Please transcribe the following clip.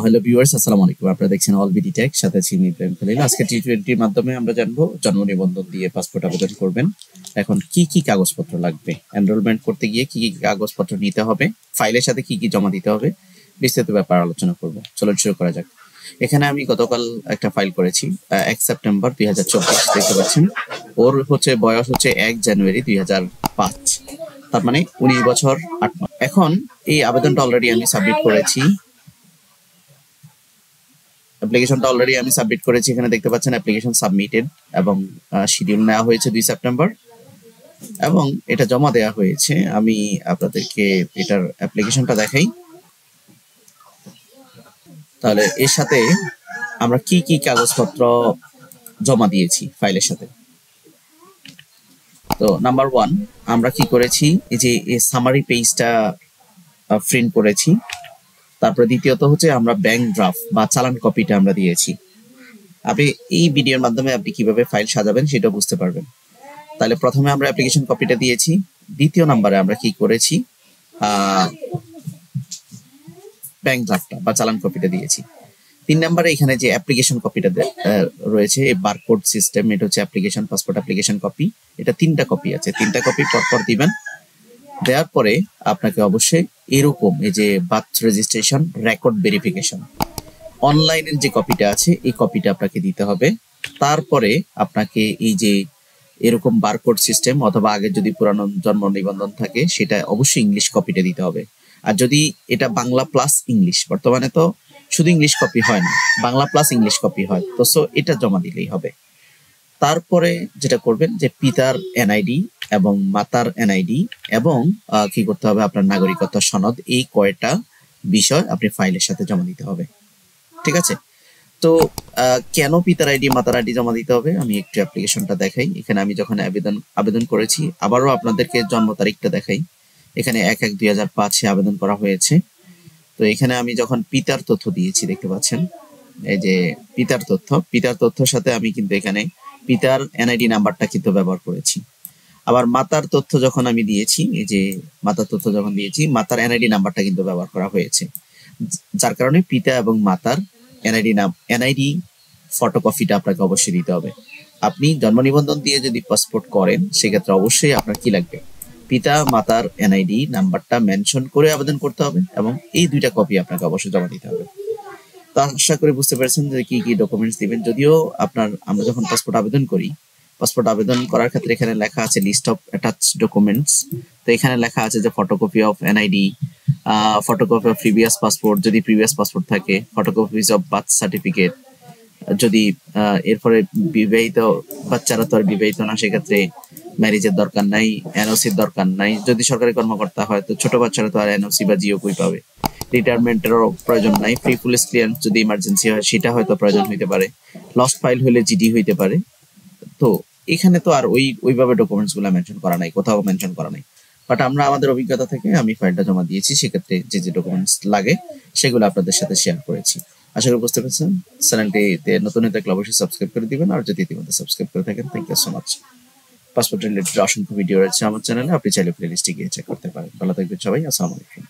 Hello viewers, আসসালামু আলাইকুম। আপনারা দেখছেন অল বিডি টেক, সাথে আছি আমি ইব্রাহিম খলিল। আজকে টি20 মাধ্যমে আমরা জানবো জন্ম নিবন্ধন দিয়ে পাসপোর্ট আবেদন করবেন। এখন কি কি কাগজপত্র লাগবে, এনরোলমেন্ট করতে গিয়ে কি কি কাগজপত্র নিতে হবে, ফাইলের সাথে কি কি জমা দিতে হবে, বিস্তারিত ব্যাপার আলোচনা করব। চলুন শুরু করা যাক। এখানে আমি গতকাল একটা ফাইল করেছি 1 সেপ্টেম্বর 2024, দেখতে পাচ্ছেন। ওর বয়স হচ্ছে 1 জানুয়ারি 2005, তার মানে 19 বছর 8 মাস। এখন এই আবেদনটা অলরেডি আমি সাবমিট করেছি। এখানে দেখতে পাচ্ছেন অ্যাপ্লিকেশন সাবমিটেড এবং শিডিউল নেওয়া হয়েছে 2 সেপ্টেম্বর এবং এটা জমা দেওয়া হয়েছে। আমি আপনাদেরকে এটার অ্যাপ্লিকেশনটা দেখাই। তাহলে এর সাথে আমরা কি কি কাগজপত্র জমা দিয়েছি ফাইলের সাথে। তো নাম্বার 1 আমরা কি করেছি, এই যে সামারি পেজটা প্রিন্ট করেছি। তারপরে দ্বিতীয়ত হচ্ছে আমরা ব্যাংক ড্রাফট বা চালান কপিটা আমরা দিয়েছি। আপনি এই ভিডিওর মাধ্যমে আপনি কিভাবে ফাইল সাজাবেন সেটা বুঝতে পারবেন। তাহলে প্রথমে আমরা অ্যাপ্লিকেশন কপিটা দিয়েছি, দ্বিতীয় নম্বরে আমরা কি করেছি, ব্যাংক ড্রাফটটা বা চালান কপিটা দিয়েছি। 3 নম্বরে এখানে যে অ্যাপ্লিকেশন কপিটা রয়েছে, এই বারকোড সিস্টেম, এটা হচ্ছে অ্যাপ্লিকেশন পাসপোর্ট অ্যাপ্লিকেশন কপি। এটা 3টা কপি আছে, 3টা কপি পরপর দিবেন। দেওয়ার পরে আপনাকে অবশ্যই এরকম এই যে বার্থ রেজিস্ট্রেশন রেকর্ড ভেরিফিকেশন অনলাইনের যে কপিটা আছে, এই কপিটা আপনাকে দিতে হবে। তারপরে আপনাকে এই যে এরকম বারকোড সিস্টেম অথবা আগে যদি পুরানো জন্ম নিবন্ধন থাকে সেটা অবশ্যই ইংলিশ কপিটা দিতে হবে। আর যদি এটা বাংলা প্লাস ইংলিশ, বর্তমানে তো শুধু ইংলিশ কপি হয় না, বাংলা প্লাস ইংলিশ কপি হয়, তো সো এটা জমা দিলেই হবে। তারপরে যেটা করবেন যে পিতার এনআইডি এবং মাতার এনআইডি এবং কি করতে হবে, আপনার নাগরিকত্ব সনদ, এই কয়টা বিষয় আপনি ফাইলের সাথে জমা দিতে হবে। ঠিক আছে? তো কেন পিতার আইডি মাতার আইডি জমা দিতে হবে, আমি একটু অ্যাপ্লিকেশনটা দেখাই। এখানে আমি যখন আবেদন করেছি, আবারও আপনাদেরকে জন্ম তারিখটা দেখাই। এখানে 1/1/2005 আবেদন করা হয়েছে। তো এখানে আমি যখন পিতার তথ্য দিয়েছি, দেখতে পাচ্ছেন এই যে পিতার তথ্যের সাথে আমি কিন্তু এখানে পিতার এনআইডি নাম্বারটা কিন্তু ব্যবহার করেছি। আবার মাতার তথ্য যখন আমি দিয়েছি, এই যে মাতার তথ্য যখন দিয়েছি, মাতার এনআইডি নাম্বারটা কিন্তু ব্যবহার করা হয়েছে। যার কারণে পিতা এবং মাতার এনআইডি ফটোকপিটা আপনাকে অবশ্যই দিতে হবে। আপনি জন্ম নিবন্ধন দিয়ে যদি পাসপোর্ট করেন, সেক্ষেত্রে অবশ্যই আপনার কি লাগবে, পিতা মাতার এনআইডি নাম্বারটা মেনশন করে আবেদন করতে হবে এবং এই 2টা কপি আপনাকে অবশ্যই জমা দিতে হবে। তো আশা করি বুঝতে পেরেছেন যে কি কি ডকুমেন্টস দিবেন। যদিও আমরা যখন পাসপোর্ট আবেদন করি, পাসপোর্ট আবেদন করার ক্ষেত্রে এখানে লেখা আছে লিস্ট অফ অ্যাটাচ ডকুমেন্টস। তো এখানে লেখা আছে যে photocopy of NID, photocopy of previous passport যদি প্রিভিয়াস পাসপোর্ট থাকে, ফটোকপিস অফ বার্থ সার্টিফিকেট যদি এরপরে বিবাহিত বাচ্চারা তো আর বিবাহিত না, সেক্ষেত্রে ম্যারেজের দরকার নাই, এনওসির দরকার নাই। যদি সরকারি কর্মকর্তা হয় তো ছোট বাচ্চারা তো আর এনওসি বা জিও কই পাবে। রিটায়ারমেন্টেরও প্রয়োজন নাই। ফ্রি পুলিশ ক্লিয়ারেন্স যদি ইমার্জেন্সি হয় সেটা হয়তো প্রয়োজন হইতে পারে। লস্ট ফাইল হলে জিডি হইতে পারে। তো এখানে তো আর ওইভাবে ডকুমেন্টস গুলো মেনশন করা নাই, কোথাও মেনশন করা নাই। বাট আমরা আমাদের অভিজ্ঞতা থেকে আমি ফাইলটা জমা দিয়েছি, সেক্ষেত্রে যে যে ডকুমেন্টস লাগে সেগুলো আপনাদের সাথে শেয়ার করেছি। আশা করি বুঝতে পেরেছেন। চ্যানেলটিতে নতুন হয়ে থাকলে অবশ্যই সাবস্ক্রাইব করে দিবেন, আর যদি ইতিমধ্যে সাবস্ক্রাইব করে থাকেন, thank you so much. Passport related অসংখ্য ভিডিও রয়েছে আমার চ্যানেলে, আপনি চাইলে প্লেলিস্টে গিয়ে চেক করতে পারেন। ভালো থাকবেন সবাই, আসসালামু আলাইকুম।